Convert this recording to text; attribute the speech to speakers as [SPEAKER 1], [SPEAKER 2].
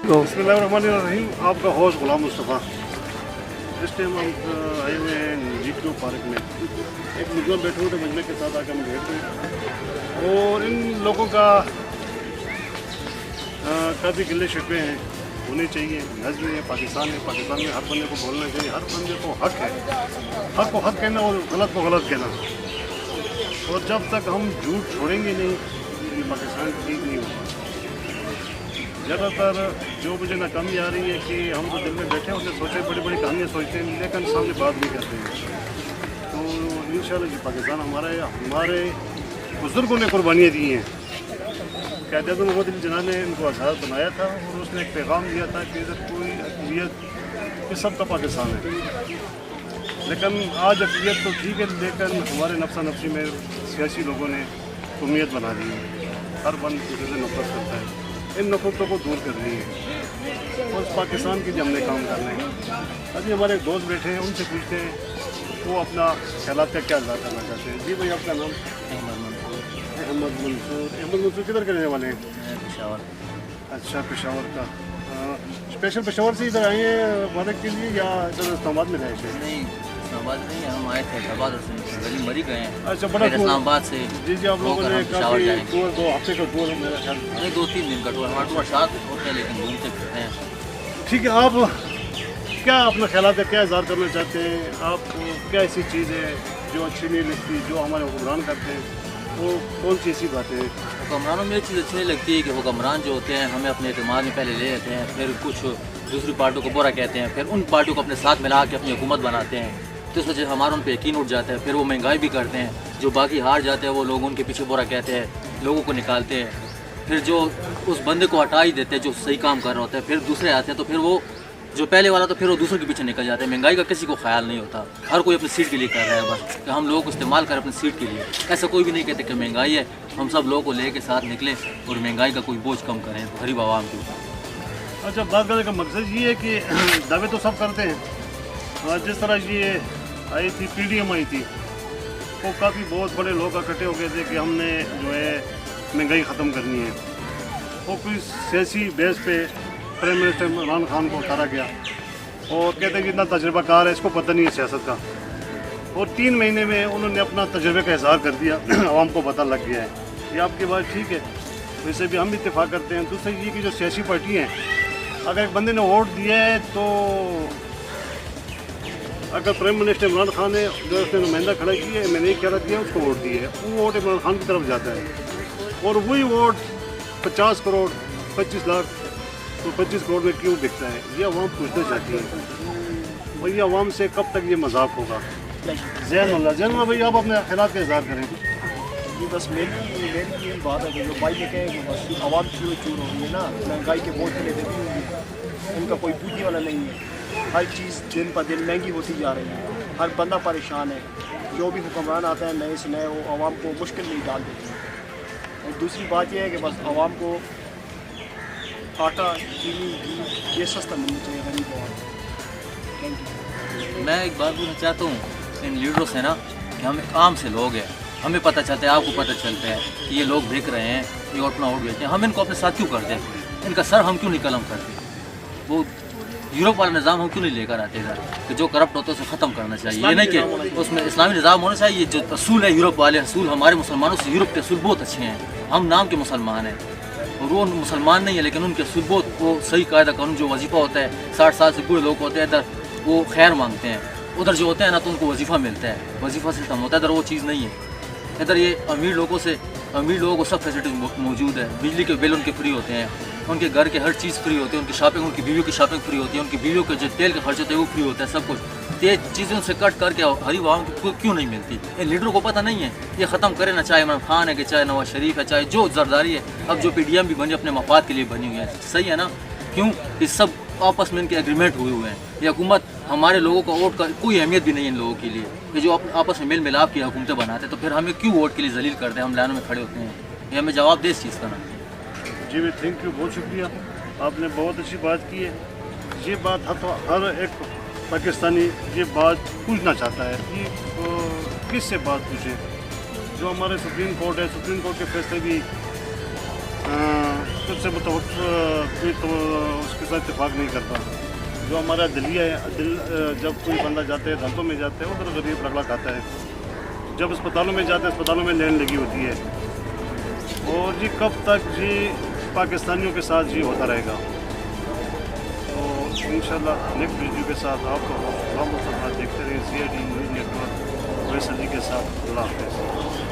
[SPEAKER 1] बिस्मिल्लाहिर्रहमानिर्रहीम। आपका होस्ट गुलाम मुस्तफ़ा। इस टाइम हम आए हुए हैं जीटू पार्क में। एक मुजम्मे बैठे हुए थे, मजमे के साथ आकर हम बैठ गए और इन लोगों का काफ़ी गिले शिकवे हैं, होने चाहिए। नज़्म है, पाकिस्तान में हर बंदे को बोलना चाहिए। हर बंदे को हक है, हक को हक कहना और गलत को गलत कहना। और जब तक हम झूठ छोड़ेंगे नहीं, ये पाकिस्तान ठीक नहीं होगा। ज़्यादातर जो मुझे नाकामी आ रही है कि हम तो दिल में बैठे होते सोचे, बड़ी बड़ी कहानियाँ सोचते हैं, लेकिन सामने बात नहीं करते हैं। तो इंशाअल्लाह ये पाकिस्तान हमारे बुज़ुर्गों ने कुर्बानियाँ दी हैं। क़ायद मोहम्मद अली जिन्ना ने इनको आज़ाद बनाया था और उसने एक पैगाम दिया था कि इधर कोई अक़लियत इस सब का पाकिस्तान है। लेकिन आज अक़लियत तो ठीक है, लेकिन हमारे नफ्सा नफ्सी में सियासी लोगों ने कौमियत बना दी है। हर बंद दूसरे से नफरत करता है। इन नफरतों को दूर करनी है और पाकिस्तान के लिए हमने काम करना है। अभी हमारे एक दोस्त बैठे हैं, उनसे पूछते हैं वो अपना ख़यालात का क्या इज़हार करना चाहते हैं। जी भाई, आपका नाम? अहमद मंसूर किधर के रहने वाले हैं?
[SPEAKER 2] पेशावर।
[SPEAKER 1] अच्छा, पेशावर का। स्पेशल पेशावर से इधर आए हैं मदद के लिए या इधर इस्लामाबाद में रहे थे?
[SPEAKER 2] नहीं, इस्लामाबाद नहीं, हम आए थे हैदराबाद से गली मरी गए हैं।
[SPEAKER 1] अच्छा, बड़ा
[SPEAKER 2] इस्लामाबाद से।
[SPEAKER 1] जी जी, आप लोगों ने काफ़ी टूर, 2 हफ्ते का टूर है मेरा ख्याल।
[SPEAKER 2] नहीं, 2-3 दिन का टूर। हमारा टूर 7 होते हैं, लेकिन घूमते फिरते हैं।
[SPEAKER 1] ठीक है, आप क्या अपना ख्यालात है, क्या इज़हार करना चाहते हैं? आप क्या ऐसी चीज़ है जो अच्छी नहीं लगती, जो हमारे हुक्मरान करते हैं, वो कौन सी ऐसी बातें हैं?
[SPEAKER 2] हुक्मरानों में एक चीज़ अच्छी नहीं लगती है कि हुक्मरान जो होते हैं हमें अपने एतमाद में पहले ले लेते हैं, फिर कुछ दूसरी पार्टियों को बुरा कहते हैं, फिर उन पार्टियों को अपने साथ मिला के अपनी हुकूमत बनाते हैं। तो इस वजह से हमारा उन पर यकीन उठ जाता है। फिर वो महंगाई भी करते हैं, जो बाकी हार जाते हैं वो लोग उनके पीछे बुरा कहते हैं, लोगों को निकालते हैं। फिर जो उस बंदे को हटा ही देते हैं जो सही काम कर रहा होता है, फिर दूसरे आते हैं तो फिर वो जो पहले वाला तो फिर वो दूसरे के पीछे निकल जाते हैं। महंगाई का किसी को ख्याल नहीं होता, हर कोई अपनी सीट के लिए कर रहा है बस कि हम लोगों को इस्तेमाल करें अपनी सीट के लिए। ऐसा कोई भी नहीं कहते कि महंगाई है, हम सब लोगों को ले के साथ निकलें और महंगाई का कोई बोझ कम करें गरीब आवाम के ऊपर।
[SPEAKER 1] अच्छा, बात करने का मकसद ये है कि दावे तो सब करते हैं। जिस तरह ये आई थी, PDM आई थी, वो काफ़ी बहुत बड़े लोग इकट्ठे हो गए थे कि हमने जो है महंगाई ख़त्म करनी है। वो कोई सियासी बेस पे प्राइम मिनिस्टर इमरान खान को उतारा गया और कहते हैं कि इतना तजर्बाकार है, इसको पता नहीं है सियासत का। और 3 महीने में उन्होंने अपना तजर्बे का इज़हार कर दिया, आवाम को पता लग गया है। ये आपकी बात ठीक है, वैसे भी हम भी इत्तेफाक करते हैं। दूसरी ये कि जो सियासी पार्टी हैं, अगर एक बंदे ने वोट दिया है तो अगर प्राइम मिनिस्टर इमरान खान ने जो उसने नुमाइंदा खड़ा किया है, मैंने एक ख्याल दिया उसको वोट दिए है, वो वोट इमरान खान की तरफ जाता है। और वही वोट 50 करोड़ 25 लाख तो 25 करोड़ में क्यों बिकता है, ये अवाम पूछना चाहती है। और ये अवाम से कब तक ये मजाक होगा? जैन भाई, आप अपने ख्यालात का इज़हार करें।
[SPEAKER 3] जी बस मेरी यही बात है कि जो भाई ने कहे कि बस आवाम चूर चूर हो गई है ना, महंगाई के बोझ तले देती होगी, उनका कोई पूछने वाला नहीं है। हर चीज़ दिन पर दिन महंगी होती जा रही है, हर बंदा परेशान है। जो भी हुक्मरान आता है नए से नए, वो आवाम को मुश्किल में ही डाल देते हैं। और दूसरी बात यह है कि बस आवाम को आटा, चीनी, घी ये सस्ता मिलना चाहिए गरीब आवाम को। Thank you.
[SPEAKER 2] मैं एक बात बोलना चाहता हूँ इन लीडरों से ना कि हम एक आम से लोग हैं, हमें पता चलता है, आपको पता चलता है कि ये लोग बिक रहे हैं, ये अपना वोट बेचते हैं, हम इनको अपने साथ क्यों करते हैं? इनका सर हम क्यों नहीं कलम करते? वो यूरोप वाला निज़ाम हम क्यों नहीं लेकर आते इधर कि जो करप्ट होता है उसे ख़त्म करना चाहिए। ये नहीं कि उसमें इस्लामी निज़ाम होना चाहिए। ये जो असूल है यूरोप वाले असूल, हमारे मुसलमानों से यूरोप के असूल बहुत अच्छे हैं। हम नाम के मुसलमान हैं और वो मुसलमान नहीं है, लेकिन उनके असूल बहुत, वो सही कायदा कानून जो वजीफ़ा होता है, 60 साल से बूढ़े लोग होते हैं इधर, वो खैर मांगते हैं। उधर जो होते हैं ना तो उनको वजीफ़ा मिलता है, वजीफ़ा से कम होता है। इधर वो चीज़ नहीं है। इधर ये अमीर लोगों को सब फैसिलिटीज़ मौजूद है। बिजली के बिल उनके फ्री होते हैं, उनके घर के हर चीज़ फ्री होती है, उनकी शॉपिंग, उनकी बीवियों की शॉपिंग फ्री होती है, उनकी बीवियों के जो तेल के खर्च होते हैं वो फ्री होता है, सब कुछ। ये चीज़ें उनसे कट करके गरीब आवाम को क्यों नहीं मिलती? इन लीडरों को पता नहीं है, ये ख़त्म करें ना, चाहे इमरान खान है कि चाहे नवाज शरीफ है, चाहे जो जरदारी है। अब जो PDM भी बनी अपने मफाद के लिए बनी हुई है, सही है ना? क्यों? ये सब आपस में इनके एग्रीमेंट हुए हैं। ये हुकूमत हमारे लोगों का वोट का कोई अहमियत भी नहीं है इन लोगों के लिए कि जो आपस में मेल मिलाप की हुकूमतें बनाते हैं, तो फिर हमें क्यों वोट के लिए जलील करते हैं? हम लाइनों में खड़े होते हैं, ये हमें जवाब दे इस चीज़ का ना।
[SPEAKER 1] जी भाई, थैंक यू, बहुत शुक्रिया, आपने बहुत अच्छी बात की है। ये बात हर एक पाकिस्तानी ये बात पूछना चाहता है कि किस से बात पूछे। जो हमारे सुप्रीम कोर्ट है, सुप्रीम कोर्ट के फैसले भी खुद से कोई तो उसके साथ इत्तेफाक नहीं करता। जो हमारा दिलिया है, जब कोई बंदा जाते हैं धंधों में जाते हैं उधर गरीब रगड़ा खाता है, जब अस्पतालों में जाते हैं अस्पतालों में लाइन लगी होती है। और जी कब तक जी पाकिस्तानियों के साथ जी होता रहेगा। तो इंशाल्लाह नेक्स्ट वीडियो के साथ आपको हम देखते रहे CID न्यूज़ नेटवर्क वैसे के साथ। अल्लाह हाफ़िज़।